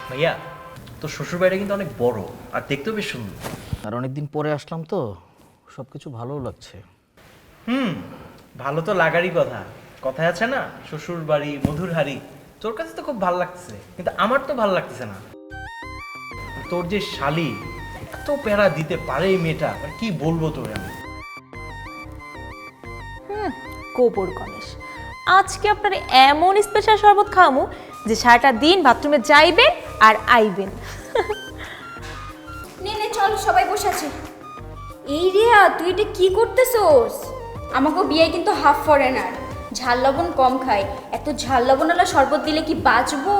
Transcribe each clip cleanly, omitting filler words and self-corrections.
ভাইয়া তোর শ্বশুর বাড়িটা কিন্তু অনেক বড় আর দেখতেও বেশ সুন্দর। আর অনেকদিন পরে আসলাম তো সব কিছু ভালোও লাগছে। ভালো তো লাগারই কথা, কথায় আছে না, শ্বশুর বাড়ি মধুর হাড়ি। তোর কাছে তো খুব ভালো লাগতেছে, কিন্তু আমার তো ভালো লাগতেছে না। তোর যে শালি এত প্যারা দিতে পারে এই মেয়েটা, মানে কি বলবো তোরে আমি। গোবর গণেশ, আজকে আপনার এমন স্পেশাল শরবত খাওয়ামু যে সারাটা দিন বাথরুমে যাইবেন আর আইবেন। নে নে চল, সবাই বসে আছে। এই রিয়া, তুই এটা কি করতেছোস? আমাকে বিয়ে কিন্তু হাফ ফরেনার, ঝাল লবণ কম খায়। এত ঝাল লবণওয়ালা শরবত দিলে কি বাঁচবো?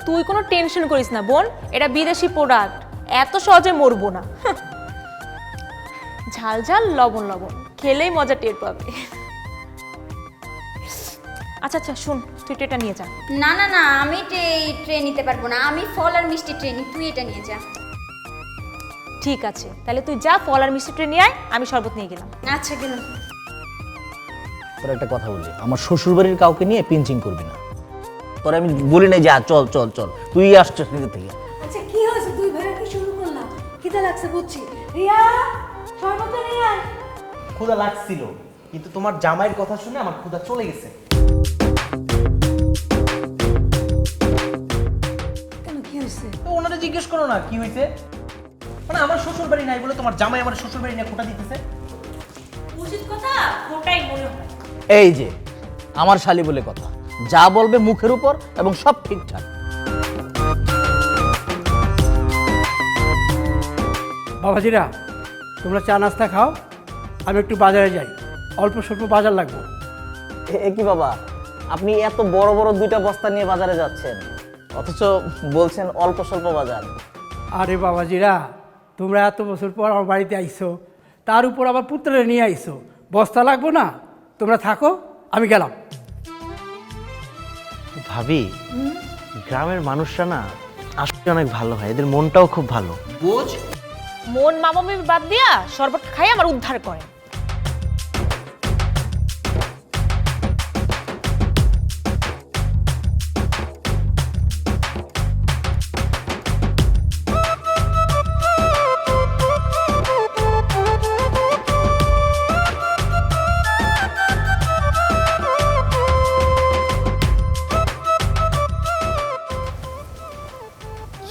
তুই কোনো টেনশন করিস না বোন, এটা বিদেশি প্রোডাক্ট, এত সহজে মরবো না। ঝাল ঝাল লবণ লবণ খেলেই মজা টের পাবে। আচ্ছা আচ্ছা শোন, তুই এটা নিয়ে যা। না না না, আমি ট্রে নিতে পারবো না, আমি ফল আর মিষ্টি ট্রে নিই, তুই এটা নিয়ে যা। ঠিক আছে, তাহলে তুই যা, ফল আর মিষ্টি ট্রে নিয়ে আয়, আমি শরবত নিয়ে গেলাম। আচ্ছা গেল। তোর একটা কথা বলি, আমার শ্বশুরবাড়ির কাউকে নিয়ে পিঞ্চিং করবি না। তোর আমি বলি নাই যা, চল চল চল, তুই আসছিস নিজে থেকে। আচ্ছা কি হয়েছে, তুই ভাইয়া কি শুরু করলাম? খিদা লাগছে বুঝছি। রিয়া, শরবত নিয়ে আয়। ক্ষুধা লাগছিল, কিন্তু তোমার জামাইয়ের কথা শুনে আমার ক্ষুধা চলে গেছে। কেন, কি হয়েছে? তো ওনারা জিজ্ঞেস করো না কি হয়েছে। মানে আমার শ্বশুর বাড়ি নাই বলে তোমার জামাই আমার শ্বশুর বাড়ি নিয়ে খোঁটা দিতেছে। উচিত কথা ওটাই মনে হয়। এই যে আমার শালি বলে কথা, যা বলবে মুখের উপর এবং সব ঠিকঠাক। বাবাজিরা, তোমরা চা নাস্তা খাও, আমি একটু বাজারে যাই, অল্প স্বল্প বাজার লাগবে। এ কি বাবা, আপনি এত বড় বড় দুইটা বস্তা নিয়ে বাজারে যাচ্ছেন, অথচ বলছেন অল্প স্বল্প বাজার। আরে বাবাজিরা, তোমরা এত বছর পর আমার বাড়িতে আইছো, তার উপর আবার পুত্রে নিয়ে আইছো, বস্তা লাগবো না? তোমরা থাকো, আমি গেলাম। ভাবি, গ্রামের মানুষরা না আসলে অনেক ভালো হয়, এদের মনটাও খুব ভালো। বুঝ মন মামামি বাদ দিয়া শরবত খাই আমার উদ্ধার করে।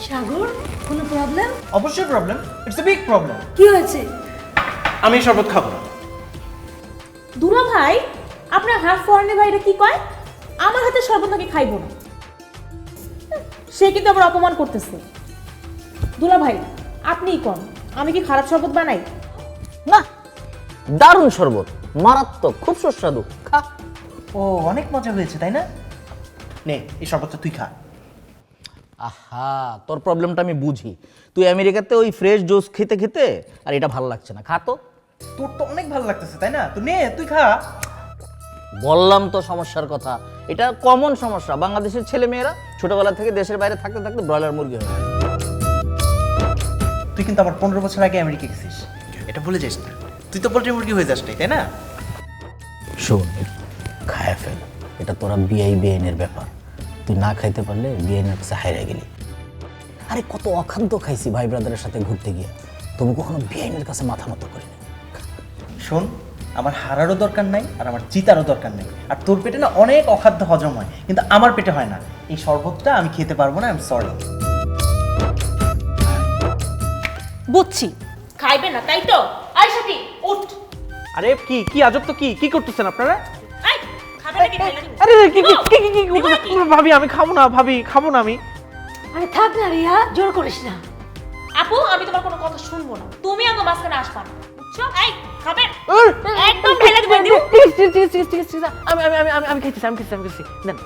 সাগর, কোনো প্রবলেম? অবশ্যই problem, it's a big problem. কি হয়েছে? আমি শরবত খাবো না। দুলা ভাই, আপনার হাফ ফরেনের ভাইরা কি কয়, আমার হাতে শরবত নাকি খাইবো না। সে কিন্তু আবার অপমান করতেছে। দুলা ভাই, আপনিই কোন, আমি কি খারাপ শরবত বানাই? না, দারুণ শরবত, মারাত্মক, খুব সুস্বাদু, খা। ও, অনেক মজা হয়েছে তাই না? নে, এই শরবতটা তুই খা। আহা, তোর প্রবলেমটা আমি বুঝি। তুই আমেরিকাতে ওই ফ্রেশ জুস খেতে খেতে আর এটা ভালো লাগছে না, খা তো। তোর তো অনেক ভালো লাগতেছে তাই না, তো নে তুই খা। বললাম তো সমস্যার কথা, এটা কমন সমস্যা। বাংলাদেশের ছেলে মেয়েরা ছোটবেলা থেকে দেশের বাইরে থাকতে থাকতে ব্রয়লার মুরগি হয়ে যায়। তুই কিন্তু আবার 15 বছর আগে আমেরিকা গেছিস, এটা ভুলে যাস না। তুই তো পোল্ট্রি মুরগি হয়ে যাস তাই না? শোন, খায় ফেল, এটা তোরা বিআইনের ব্যাপার। তুই না খাইতে পারলে বিআইনের কাছে হাইরা গেলি। আরে কত অখাদ্য খাইছি ভাই ব্রাদারের সাথে ঘুরতে গিয়ে, তবু কখনো বিআইনের কাছে মাথা মতো করিনি। শোন, আমার হারারও দরকার নাই আর আমার চিতারও দরকার নাই। আর তোর পেটে না অনেক অখাদ্য হজম হয়, কিন্তু আমার পেটে হয় না। এই শরবতটা আমি খেতে পারবো না, আই এম সরি। বুঝছি, খাইবে না তাই তো। আই সাথী, উঠ। আরে কি কি আজব তো, কি করতেছেন আপনারা? আই, খাবে নাকি খাইলা দিবো? আরে কি কি কি কি কি করতেছেন? ভাবি আমি খাবো না, ভাবি খাবো না আমি। আরে থাক না রিয়া, জোর করিস না। আপু, আমি তোমার কোনো কথা শুনবো না, তুমি আমাকে মাঝখানে আসবা না, বুঝছো? এই খাবেন একদম ঢেলে দিবেন দিব। আমি খাইতেছি দেন।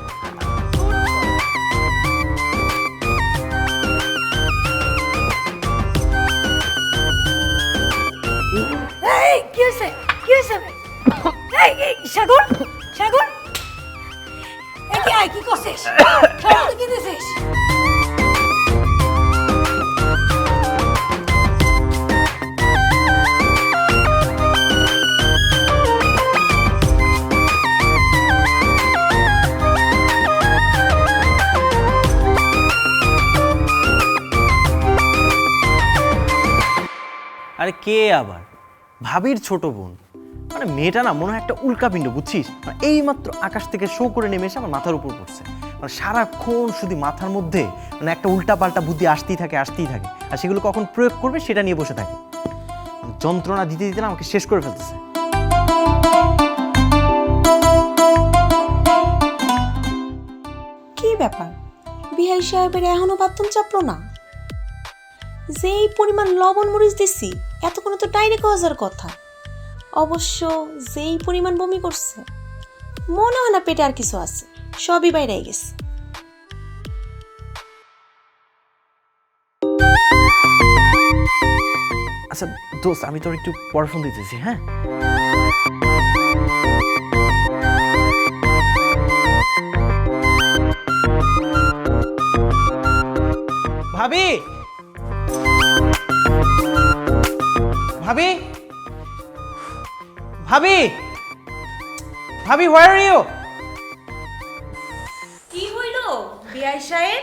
এই কি হয়েছে, কি হয়েছে? এই সাগর, সাগর, এই কি আয়, কি করছিস? শরবত কি দিছিস? আরে কে আবার? ভাবির ছোট বোন। মানে মেয়েটা না মনে হয় একটা উল্কাপিণ্ড, বুঝছিস? মানে এইমাত্র আকাশ থেকে শো করে নেমে এসে আমার মাথার উপর পড়ছে। মানে সারাক্ষণ শুধু মাথার মধ্যে মানে একটা উল্টা পাল্টা বুদ্ধি আসতেই থাকে আর সেগুলো কখন প্রয়োগ করবে সেটা নিয়ে বসে থাকে। মানে যন্ত্রণা দিতে দিতে না আমাকে শেষ করে ফেলতেছে। কি ব্যাপার, বিহাই সাহেবের এখনো বাথরুম চাপলো না? যেই পরিমাণ লবণ মরিচ দিছি এতক্ষণে তো ডাইরেক্ট হওয়া যাওয়ার কথা। অবশ্য যেই পরিমাণ বমি করছে মনে হয় না পেটে আর কিছু আছে, সবই বাইরে গেছে। আচ্ছা দোস্ত, আমি তোর একটু পড়াশোনা দিতেছি, হ্যাঁ? ভাবি, ভাবি, ভাবি, ভাবি, where are you? কি হইল বিআই সাহেব?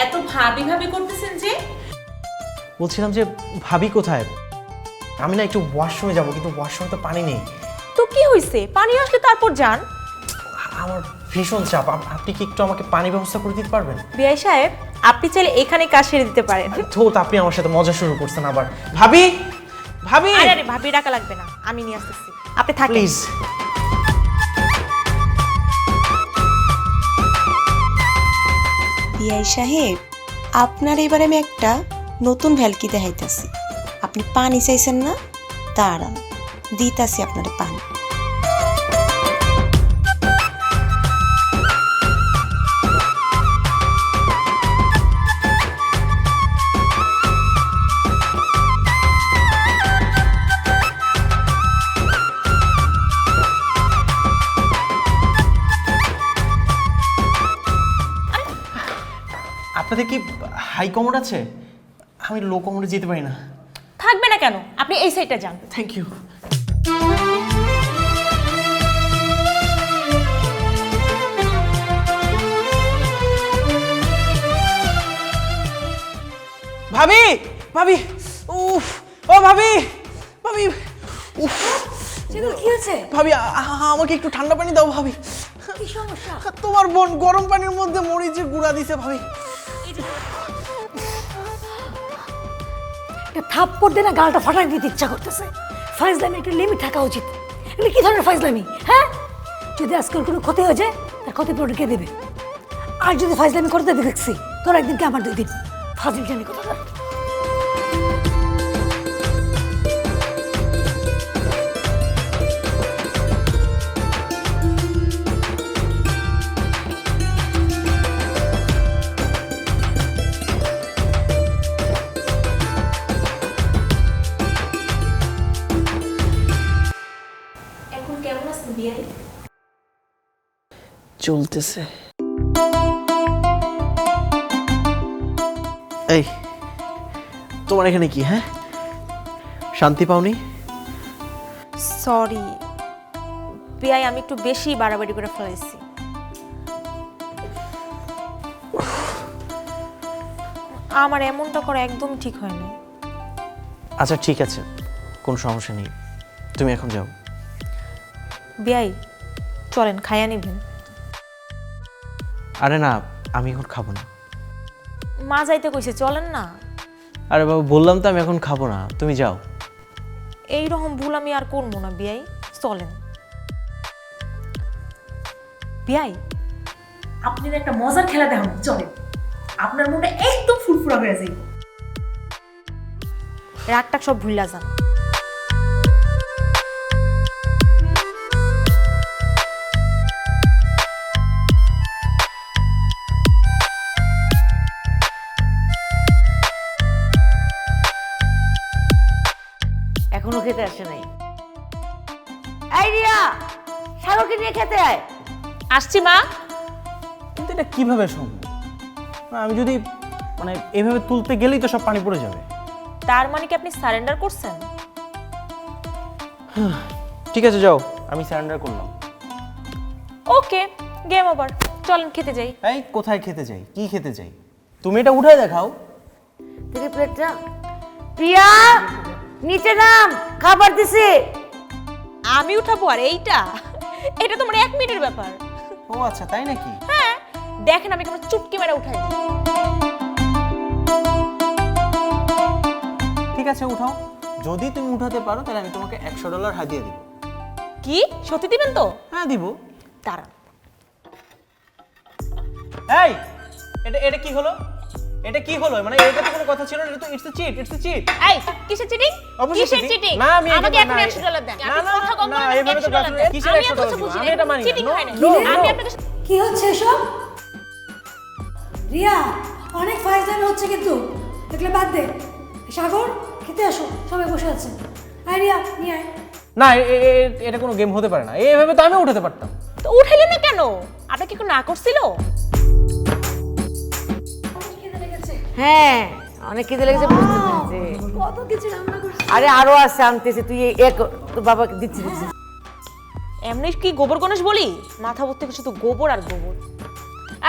এত ভাবি ভাবি করতেছেন যে? বলছিলাম যে ভাবি কোথায়? আমি না একটু ওয়াশরুমে যাবো, কিন্তু ওয়াশরুমে তো পানি নেই। তো কি হইছে? পানি আসলে তারপর যান। আমার ভীষণ চাপ, আপনি কি একটু আমাকে পানি ব্যবস্থা করে দিতে পারবেন? বিআই সাহেব, আপনি চাইলে এখানে কাজ সেরে দিতে পারেন। ধুত, আপনি আমার সাথে মজা শুরু করছেন আবার। ভাবি, ভাবি, আরে আরে ভাবি ডাকা লাগবে না, আমি নিয়ে আসতেছি, আপনি থাকেন। প্লিজ। বিআই সাহেব, আপনার এবার আমি একটা নতুন ভ্যালকি দেখাইতেছি। আপনি পানি চাইছেন না, দাঁড়ান দিতাছি আপনার পানি। আপনাদের কি হাই কমোড আছে? আমি লো কমোডে যেতে পারি না। থাকবে না কেন, আপনি এই সাইডটা যান। Thank you. ভাবি, ভাবি, উফ, ও ভাবি, ভাবি, উফ, সেগুলো কি হয়েছে? ভাবি, আমাকে একটু ঠান্ডা পানি দাও ভাবি। কি সমস্যা? তোমার বোন গরম পানির মধ্যে মরিচের গুঁড়া দিছে ভাবি। একটা থাপ্পড় দিয়ে না গালটা ফাটাই দিতে ইচ্ছা করতেছে। ফাইজলামি একটা লিমিট থাকা উচিত। এগুলো কি ধরনের ফাইজলামি, হ্যাঁ? যদি আজকাল কোনো ক্ষতি হয়ে যায় তার ক্ষতিপূরণ কে দেবে? আর যদি ফাইজলামি করতে দেখছি তোর একদিন কি আমার 2 দিন, ফাজিল জানি কথা। এখন কেমন আছেন বিআই? চলতেছে। এই, তোমার এখানে কি? হ্যাঁ, শান্তি পাওনি? সরি বিআই, আমি একটু বেশি বাড়াবাড়ি করে ফেলেছি। আমার এমনটা করা একদম ঠিক হয় না। আচ্ছা ঠিক আছে, কোনো সমস্যা নেই, তুমি এখন যাও। বিআই চলেন, খাইয়া নিবেন। আরে না, আমি এখন খাবো না। মা যাইতে কইছে, চলেন না। আরে বাবা, বললাম তো আমি এখন খাবো না, তুমি যাও। এইরকম ভুল আমি আর করবো না বিআই, চলেন। বিআই, আপনি একটা মজার খেলা দেখান, চলেন। আপনার মনটা একদম ফুরফুরা হয়ে যাইব, রাগটাক সব ভুইলা যান। এখনো খেতে আসে নাই। এই রিয়া, সাগরকে নিয়ে খেতে আয়। আসছি মা। কিন্তু এটা কিভাবে সম্ভব? আমি যদি মানে এভাবে তুলতে গেলেই তো সব পানি পড়ে যাবে। তার মানে কি আপনি সারেন্ডার করছেন? ঠিক আছে যাও, আমি সারেন্ডার করলাম। ওকে, গেম ওভার, চলেন খেতে যাই। এই কোথায় খেতে যাই? কি খেতে যাই? তুমি এটা উঠাই দেখাও। দেখি প্লেটটা। প্রিয়া নিচে নাম, খাবার দিছি। আমি উঠাবো আর এইটা এটা তোমার 1 মিনিটের ব্যাপার। ও আচ্ছা, তাই নাকি? হ্যাঁ দেখেন আমি কেমন চুটকি মেরে উঠাই দিই। ঠিক আছে, উঠাও। যদি তুমি উঠাতে পারো তাহলে আমি তোমাকে $100 হাদিয়া দিব। কি সত্যি দিবেন তো? হ্যাঁ দিব। দাঁড়ান। এই এটা কি হলো? এটা কি হলো? মানে এটা তো কোনো কথা ছিল না, এটা তো ইটস এ চিট। এই কিসের চিটিং? অবশ্যই কিসের cheating। চিটিং? না, আমি আমাকে এভাবে এখন না। $100 দেন। না, আপনি না, কথা কম না, বলেন, এভাবে তো $100 দেন। কিসের আমি $100 এত কিছু দিব? বুঝি আমি না, এটা মানি না। cheating No, হয় না। no, no। আমি আপনাকে কি হচ্ছে এসব? রিয়া অনেক ফাইজলামি হচ্ছে কিন্তু, দেখলে বাদ দে। সাগর খেতে আসো, সবাই বসে আছে। আয় রিয়া নিয়ে আয়। না, এটা কোনো গেম হতে পারে না। এইভাবে তো আমি উঠাতে পারতাম। তো উঠাইলেন না কেন? আপনি কি কোনো না করছিল? হ্যাঁ অনেক খিদে লেগেছে, বুঝতে পেরেছি। কত কিছু রান্না করছি। আরে আরো আছে, আনতেছি। তুই এক তোর বাবাকে দিচ্ছি। এমনি কি গোবর গণেশ বলি? মাথা ভর্তি কিছু তো গোবর আর গোবর।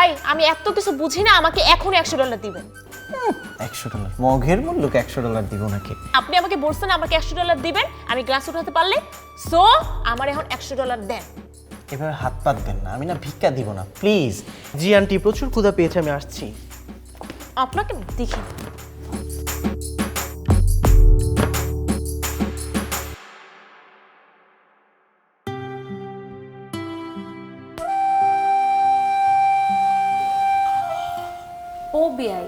এই আমি এত কিছু বুঝি না, আমাকে এখন $100 দিবেন। $100 মগের মূল্যকে $100 দিব নাকি? আপনি আমাকে বলছেন আমাকে $100 দিবেন, আমি গ্লাস উঠাতে পারলে। সো আমার এখন $100 দেন। এভাবে হাত পাত দেন না, আমি না ভিক্ষা দিব না, প্লিজ। জি আন্টি, প্রচুর ক্ষুধা পেয়েছে, আমি আসছি। আপনাকে দেখি। ও বিআই,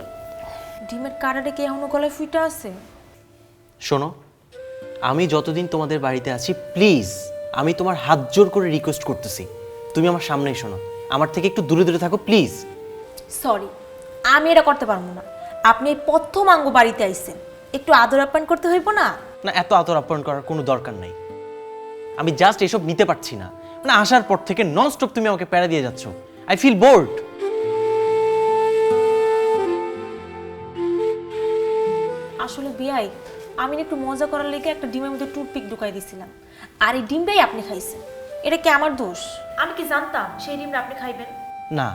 ডিমের কাঁটাটা কি এখনো গলায় ফুইটা আছে? শোনো, আমি যতদিন তোমাদের বাড়িতে আছি, প্লিজ আমি তোমার হাত জোর করে রিকোয়েস্ট করতেছি, তুমি আমার সামনেই শোনো, আমার থেকে একটু দূরে দূরে থাকো প্লিজ। সরি, আমি এটা করতে পারবো না। আপনি এই প্রথম আঙ্গ বাড়িতে আইছেন, একটু আদর আপ্যায়ন করতে হইব না? না, এত আদর আপ্যায়ন করার কোনো দরকার নাই। আমি জাস্ট এসব নিতে পারছি না। মানে আসার পর থেকে নন স্টপ তুমি আমাকে প্যারা দিয়ে যাচ্ছ। I feel bored. আসলে বিআই, আমি না একটু মজা করার লেগে একটা ডিমের মধ্যে টুথপিক ঢুকাই দিছিলাম, আর এই ডিমটাই আপনি খাইছেন। এটা কি আমার দোষ? আমি কি জানতাম সেই ডিমটা আপনি খাইবেন? না,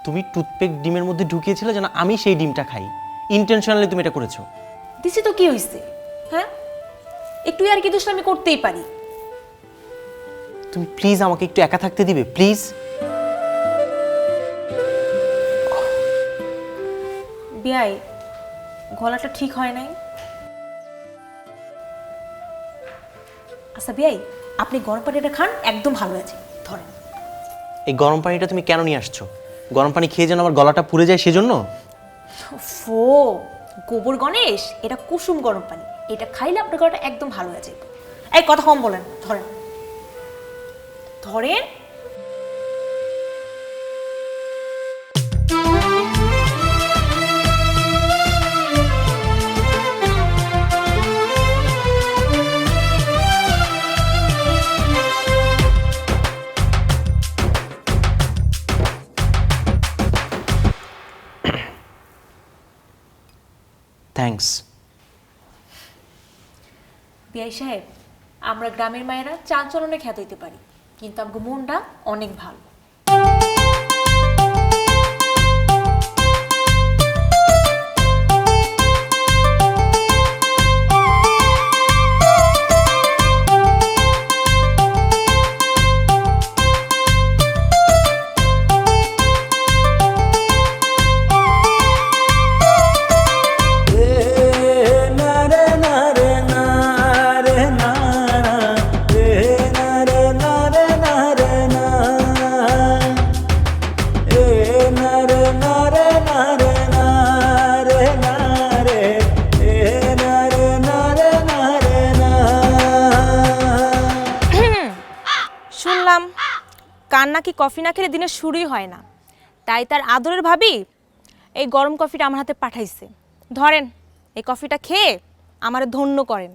তুমি টুথপেক ডিমের মধ্যে ঢুকিয়েছিলে যেন আমি সেই ডিমটা খাই। ইন্টেনশনালি তুমি এটা করেছো। দিছি তো কি হইছে? হ্যাঁ, একটু আর কি দোষ আমি করতেই পারি। তুমি প্লিজ আমাকে একটু একা থাকতে দিবে, প্লিজ। বিআই, গলাটা ঠিক হয় নাই। আচ্ছা বিআই, আপনি গরম পানিটা খান, একদম ভালো আছে। ধরেন। এই গরম পানিটা তুমি কেন নিয়ে আসছো? গরম পানি খেয়ে যেন আমার গলাটা পুড়ে যায় সেজন্য? ফো, গোবর গণেশ, এটা কুসুম গরম পানি। এটা খাইলে আপনার গলাটা একদম ভালো আছে। এই কথা কম বলেন, ধরেন ধরেন। থ্যাঙ্কস। বিআই সাহেব, আমরা গ্রামের মায়েরা চাঞ্চলনে খ্যাত হইতে পারি, কিন্তু আমাকে মনটা অনেক ভালো। শুনলাম কার নাকি কফি না খেলে দিনের শুরুই হয় না, তাই তার আদরের ভাবি এই গরম কফিটা আমার হাতে পাঠাইছে। ধরেন, এই কফিটা খেয়ে আমারে ধন্য করেন।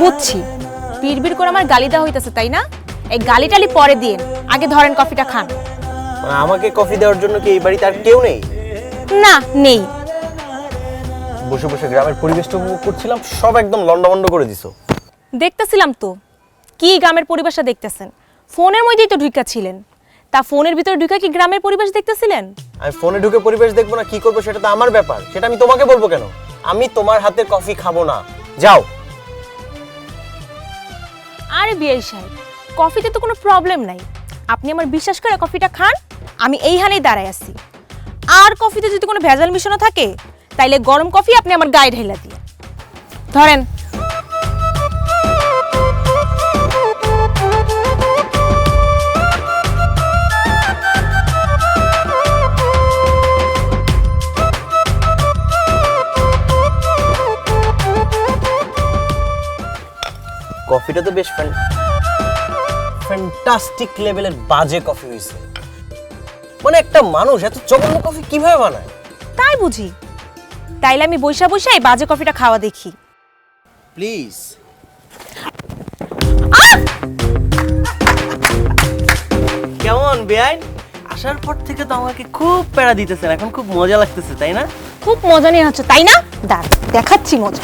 বুঝছি, বিড়বিড় করে আমার গালি দেওয়া হইতেছে, তাই না? এই গালিটালি পরে দিয়ে আগে ধরেন কফিটা খান। আমাকে কফি দেওয়ার জন্য কি এই বাড়িতে আর কেউ নেই? না, নেই। বসে বসে গ্রামের পরিবেশটা উপভোগ করছিলাম, সব একদম লন্ডভন্ড করে দিছো। দেখতেছিলাম তো, কি গ্রামের পরিবেশটা দেখতেছেন? ফোনের মধ্যেই তো ঢুকা ছিলেন, তা ফোনের ভিতরে ঢুকে কি গ্রামের পরিবেশ দেখতেছিলেন? আমি ফোনে ঢুকে পরিবেশ দেখবো না কি করবো সেটা তো আমার ব্যাপার, সেটা আমি তোমাকে বলবো কেন? আমি তোমার হাতের কফি খাবো না, যাও। আরে বিআই সাহেব, কফিতে তো কোনো প্রবলেম নাই, আপনি আমার বিশ্বাস করে কফিটা খান, আমি এইখানেই দাঁড়ায় আছি। আর কফিতে যদি কোনো ভেজাল মিশানো থাকে তাইলে গরম কফি আপনি আমার গায়ে ঢেলা দিয়ে ধরেন। কফিটা তো বেশ ফ্যান্টাস্টিক লেভেলের বাজে কফি হয়েছে। মানে একটা মানুষ এত জঘন্য কফি কিভাবে বানায়? তাই বুঝি? তাইলে আমি বৈশা বৈশা এই বাজে কফিটা খাওয়া দেখি। প্লিজ। কেমন বেআইন? আসার পর থেকে তো আমাকে খুব প্যারা দিতেছেন, এখন খুব মজা লাগতেছে তাই না? খুব মজা নিয়ে হচ্ছে তাই না? দাঁড় দেখাচ্ছি মজা।